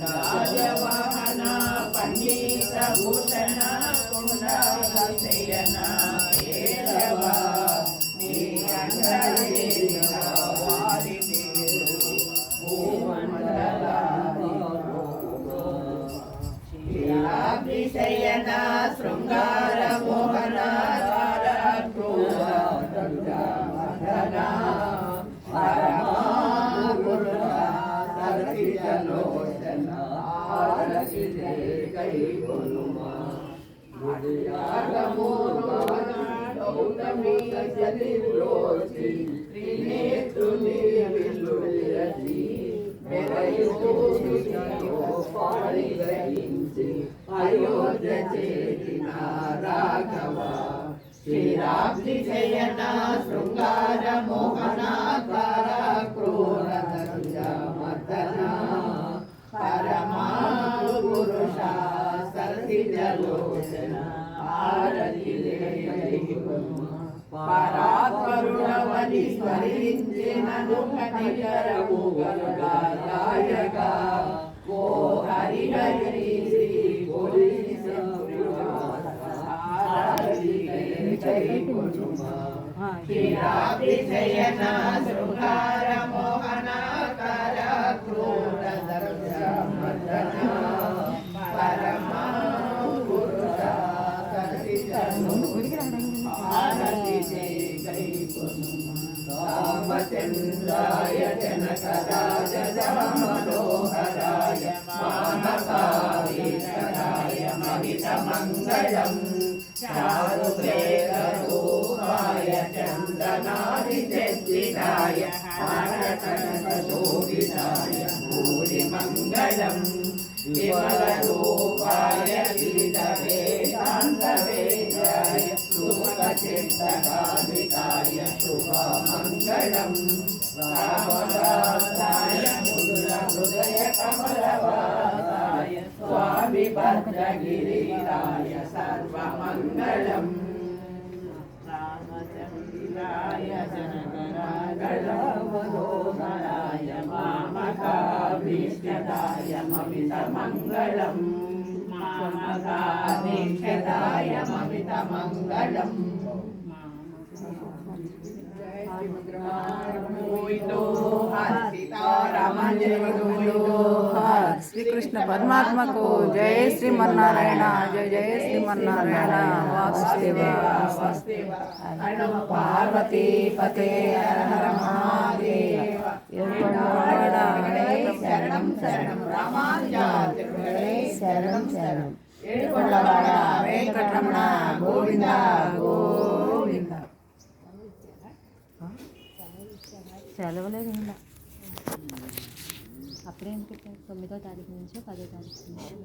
రాజవాహన పండిత భూషణ కుండలశయన కేశవ నీ అండలేన వారి శ్రీరాభిషయన శృంగార మోహన అయోధ్య చేసిన రాఘవ శ్రీరాభిషయన శృంగార మోహనాకార క్రూర మర్దన పరమా పురుష సరసిజలోచన ఆరతి పరాత్పరుడవని స్మరించిన దుఃఖనికరము గరుగాయగా ఓ హరి హరి శ్రీ గోరి శ్రీరాభిషయన శృంగార మోహనాకార క్రూర మర్దన పరమా పురుష రామచంద్రాయ జనకరాజ మనోహరాయ మానకారీశ్వరాయ మహిత మంగళం చారువేదరూపాయ చందనాదిచర్చితాయ ఆనకనకశోభితాయ భూరి మంగళం విమలరూపాయ గిరిధవేదాంతవేద్యాయ సుముఖచిత్తకామికాయ శుభమంగళం రామదాసాయ మృదుల హృదయ కమలవాసాయ స్వామి భద్రగిరీరాయ సర్వమంగళం రామచంద్రాయ జనకరాజ మనోహరాయ మామకాభీష్టాయ మమిత మంగళం మామకాభీష్టాయ మమిత మంగళం श्री कृष्ण परमात्मा को जय श्रीमन्नारायण जय जय श्रीमन्नारायण वासुदेव पार्वती पते हर हर महादेव शरणं शरणं रामानुजातिरुगळे शरणं शरणं ఏడుకొండలవాడ వెంకటరమణ గోవింద గోవింద. సెలవులేదు ఇంకా అప్పుడేం పెట్టారు 9వ తారీఖు నుంచి 10వ తారీఖు నుంచి